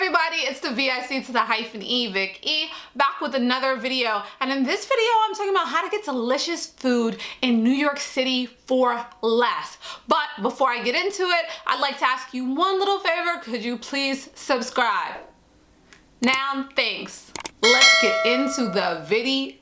everybody, it's the Vic to the -E, Vic-E, back with another video. And in this video, I'm talking about how to get delicious food in New York City for less. But before I get into it, I'd like to ask you one little favor. Could you please subscribe? Now, thanks. Let's get into the video.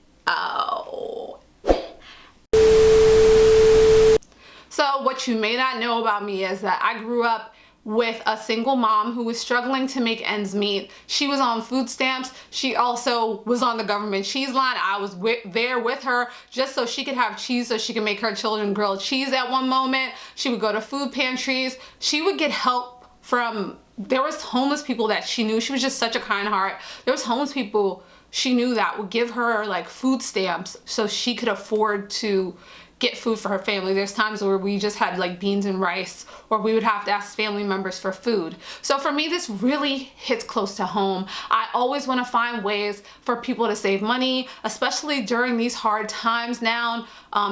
So what you may not know about me is that I grew up with a single mom who was struggling to make ends meet. She was on food stamps. She also was on the government cheese line. I was there with her just so she could have cheese so she could make her children grilled cheese at one moment. She would go to food pantries. She would get help from, there was homeless people that she knew. She was just such a kind heart. There was homeless people she knew that would give her like food stamps so she could afford to get food for her family. There's times where we just had like beans and rice, or we would have to ask family members for food. So for me, this really hits close to home. I always want to find ways for people to save money, especially during these hard times now,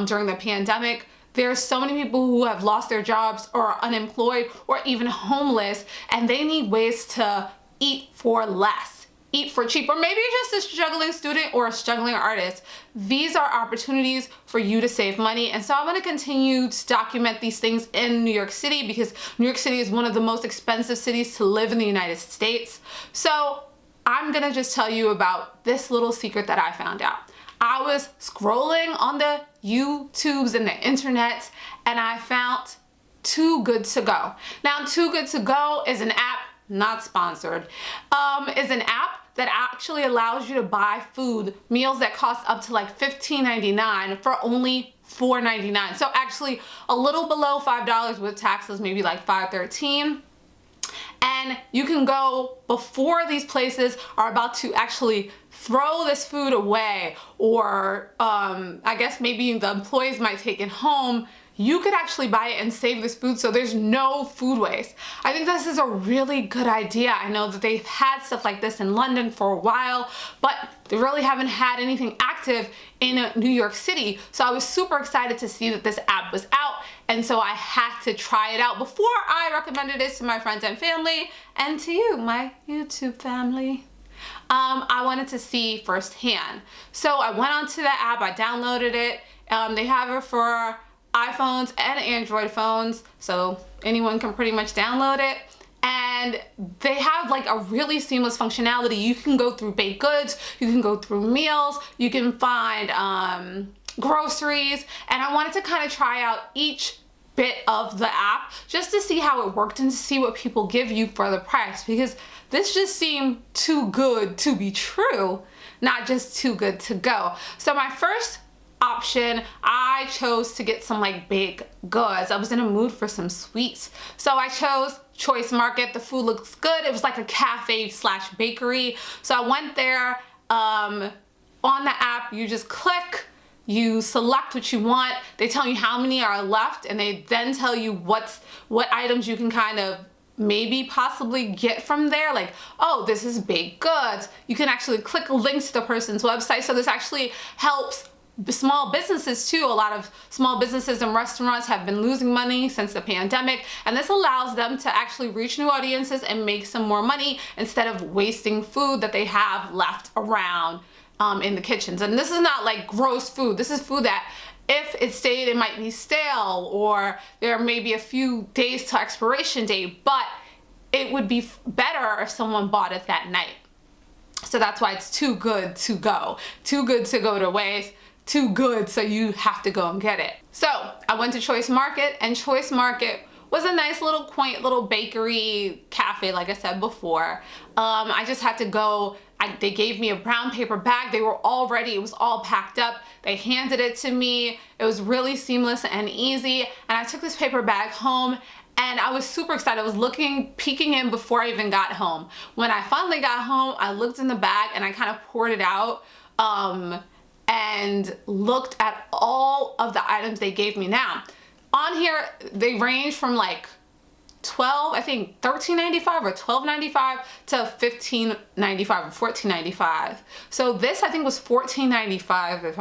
during the pandemic. There's so many people who have lost their jobs or are unemployed or even homeless, and they need ways to eat for less. Eat for cheap, or maybe you're just a struggling student or a struggling artist. These are opportunities for you to save money. And so I want to continue to document these things in New York City, because New York City is one of the most expensive cities to live in the United States. So I'm gonna just tell you about this little secret that I found out. I was scrolling on the YouTubes and the internet, and I found Toogoodtogo. Now, Toogoodtogo is an app, not sponsored, is an app that actually allows you to buy food, meals that cost up to like $15.99 for only $4.99. So actually a little below $5 with taxes, maybe like $5.13. And you can go before these places are about to actually throw this food away, or I guess maybe the employees might take it home. You could actually buy it and save this food so there's no food waste. I think this is a really good idea. I know that they've had stuff like this in London for a while, but they really haven't had anything active in New York City. So I was super excited to see that this app was out, and so I had to try it out before I recommended it to my friends and family, and to you, my YouTube family. I wanted to see firsthand. So I went onto the app, I downloaded it. They have it for iPhones and Android phones, so anyone can pretty much download it. And they have like a really seamless functionality. You can go through baked goods, you can go through meals, you can find groceries, and I wanted to kind of try out each bit of the app just to see how it worked and to see what people give you for the price, because this just seemed too good to be true, not just too good to go. So my first option, I chose to get some like baked goods. I was in a mood for some sweets, so I chose Choice Market. The food looks good. It was like a cafe slash bakery, so I went there. On the app, you just click, you select what you want, they tell you how many are left, and they then tell you what items you can kind of maybe possibly get from there. Like, oh, this is baked goods. You can actually click links to the person's website, so this actually helps small businesses too. A lot of small businesses and restaurants have been losing money since the pandemic, and this allows them to actually reach new audiences and make some more money instead of wasting food that they have left around in the kitchens. And this is not like gross food. This is food that if it stayed, it might be stale, or there may be a few days to expiration date, but it would be better if someone bought it that night. So that's why it's too good to go. Too good to go to waste. Too good, so you have to go and get it. So I went to Choice Market, and Choice Market was a nice little quaint little bakery cafe, like I said before. I just had to go. They gave me a brown paper bag. They were all ready. It was all packed up. They handed it to me. It was really seamless and easy. And I took this paper bag home, and I was super excited. I was peeking in before I even got home. When I finally got home, I looked in the bag and I kind of poured it out. And looked at all of the items they gave me. Now, on here, they range from like $13.95 or $12.95 to $15.95 or $14.95. So this, I think, was $14.95 if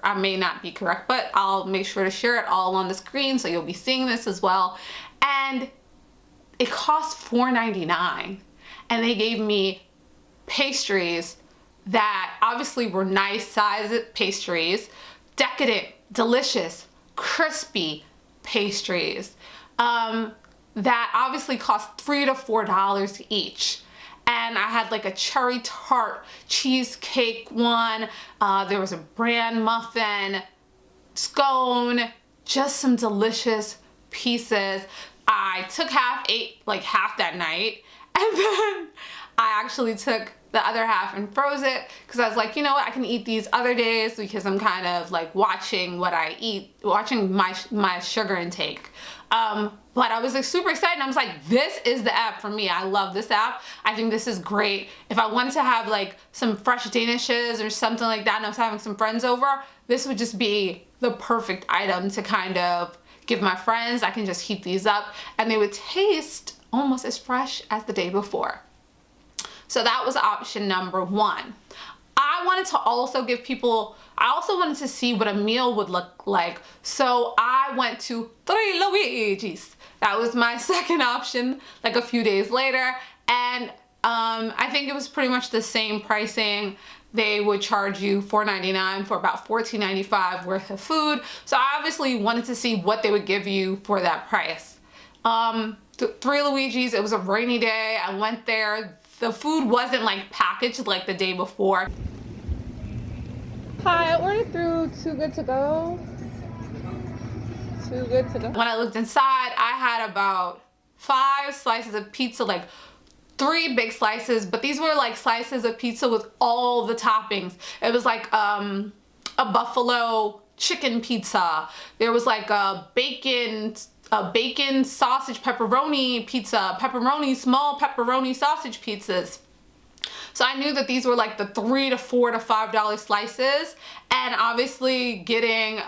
I may not be correct, but I'll make sure to share it all on the screen so you'll be seeing this as well. And it cost $4.99. and they gave me pastries that obviously were nice sized pastries, decadent, delicious, crispy pastries that obviously cost $3 to $4 each. And I had like a cherry tart cheesecake one. There was a bran muffin, scone, just some delicious pieces. I took half, ate like half that night, and then I actually took the other half and froze it because I was like, you know what, I can eat these other days because I'm kind of like watching what I eat, watching my sugar intake. But I was like super excited. I was like, this is the app for me. I love this app. I think this is great. If I wanted to have like some fresh Danishes or something like that and I was having some friends over, this would just be the perfect item to kind of give my friends. I can just heat these up and they would taste almost as fresh as the day before. So that was option number one. I wanted to also give people, I also wanted to see what a meal would look like. So I went to Three Luigi's. That was my second option, like a few days later. And I think it was pretty much the same pricing. They would charge you $4.99 for about $14.95 worth of food. So I obviously wanted to see what they would give you for that price. Three Luigi's, it was a rainy day. I went there. The food wasn't like packaged like the day before. Hi, I ordered through Toogoodtogo. When I looked inside, I had about 5 slices of pizza, like 3 big slices, but these were like slices of pizza with all the toppings. It was like a buffalo chicken pizza. There was like a bacon sausage pepperoni pizza, small pepperoni sausage pizzas. So I knew that these were like the $3 to $4 to $5 slices, and obviously getting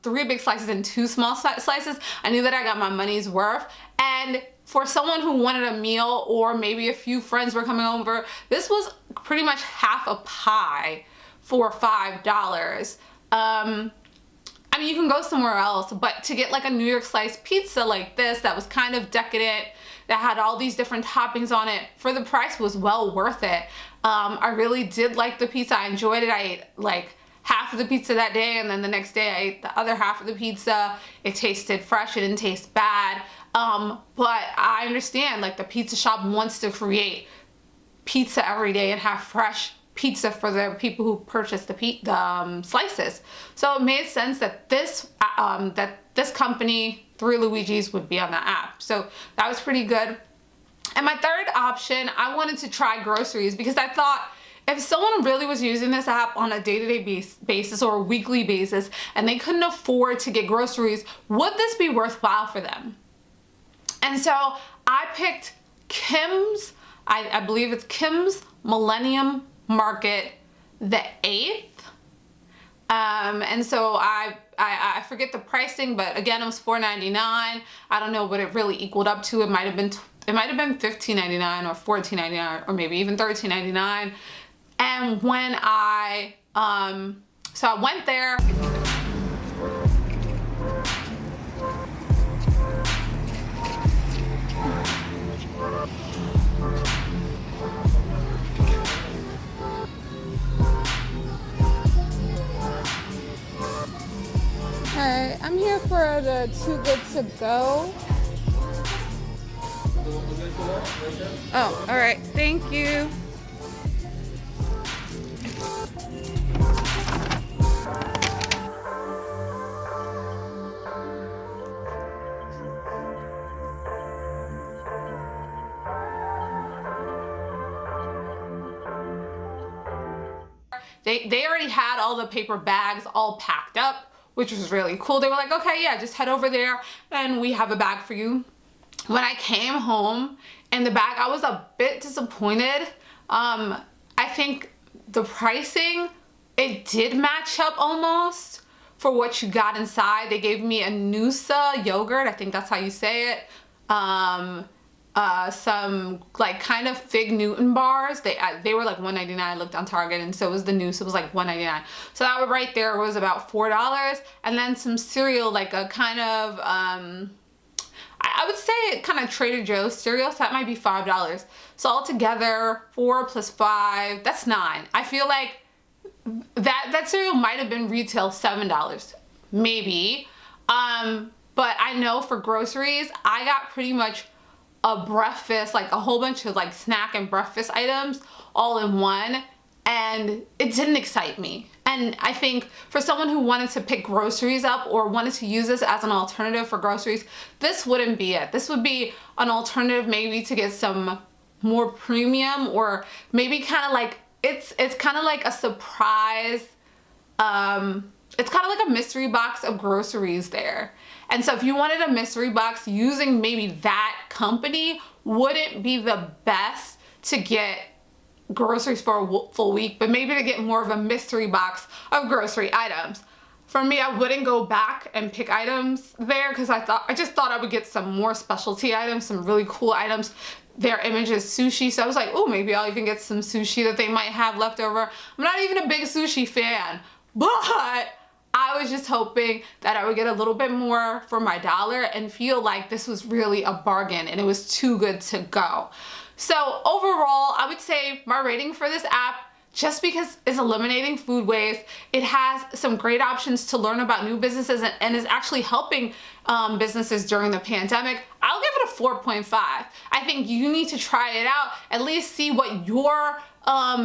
3 big slices and 2 small slices, I knew that I got my money's worth. And for someone who wanted a meal, or maybe a few friends were coming over, this was pretty much half a pie for $5. I mean, you can go somewhere else, but to get like a New York slice pizza like this that was kind of decadent, that had all these different toppings on it, for the price was well worth it. I really did like the pizza. I enjoyed it. I ate like half of the pizza that day, and then the next day I ate the other half of the pizza. It tasted fresh. It didn't taste bad. But I understand, like, the pizza shop wants to create pizza every day and have fresh pizza for the people who purchase the slices. So it made sense that this company, Three Luigi's, would be on the app. So that was pretty good. And my third option, I wanted to try groceries, because I thought if someone really was using this app on a day-to-day basis or a weekly basis and they couldn't afford to get groceries, would this be worthwhile for them? And so I picked Kim's, I believe it's Kim's Millennium Market, the 8th. And so I forget the pricing, but again, it was $4.99. I don't know what it really equaled up to. It might have been $15.99 or $14.99 or maybe even $13.99. And when so I went there. Hi, I'm here for the Too Good To Go. Oh, all right. Thank you. They already had all the paper bags all packed up, which was really cool. They were like, okay, yeah, just head over there and we have a bag for you. When I came home and the bag, I was a bit disappointed. I think the pricing, it did match up almost for what you got inside. They gave me a Noosa yogurt, I think that's how you say it. Some like kind of Fig Newton bars. They were like $1.99. I looked on Target, and so was the Noosa. It was like $1.99. So that right there was about $4. And then some cereal, like a kind of I would say kind of Trader Joe's cereal, so that might be $5. So altogether, 4 plus 5, that's 9. I feel like that cereal might have been retail $7, maybe. But I know for groceries, I got pretty much a breakfast, like a whole bunch of like snack and breakfast items all in one, and it didn't excite me. And I think for someone who wanted to pick groceries up or wanted to use this as an alternative for groceries, this wouldn't be it. This would be an alternative maybe to get some more premium, or maybe kind of like, it's kind of like a surprise, it's kind of like a mystery box of groceries there. And so if you wanted a mystery box, using maybe that company wouldn't be the best to get groceries for a full week, but maybe to get more of a mystery box of grocery items. For me, I wouldn't go back and pick items there, because I just thought I would get some more specialty items, some really cool items. Their image is sushi, so I was like, oh, maybe I'll even get some sushi that they might have left over. I'm not even a big sushi fan, but I was just hoping that I would get a little bit more for my dollar and feel like this was really a bargain and it was too good to go. So overall, I would say my rating for this app, just because it's eliminating food waste, it has some great options to learn about new businesses and is actually helping businesses during the pandemic, I'll give it a 4.5. I think you need to try it out, at least see what your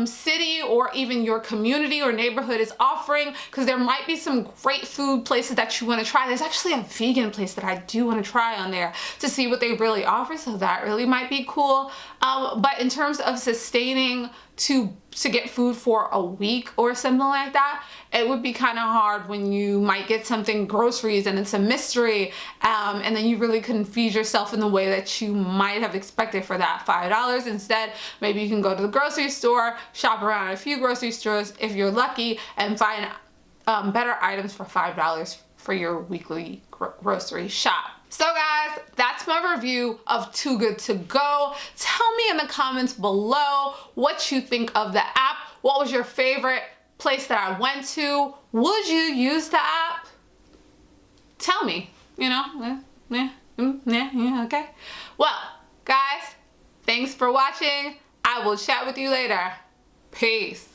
city or even your community or neighborhood is offering, because there might be some great food places that you want to try. There's actually a vegan place that I do want to try on there to see what they really offer, so that really might be cool. But in terms of sustaining to get food for a week or something like that, it would be kind of hard when you might get something, groceries, and it's a mystery, and then you really couldn't feed yourself in the way that you might have expected for that $5. Instead, maybe you can go to the grocery store, shop around at a few grocery stores if you're lucky, and find better items for $5 for your weekly grocery shop. So guys, that's my review of Too Good To Go. Tell me in the comments below what you think of the app. What was your favorite place that I went to? Would you use the app? Tell me, you know, okay. Well, guys, thanks for watching. I will chat with you later. Peace.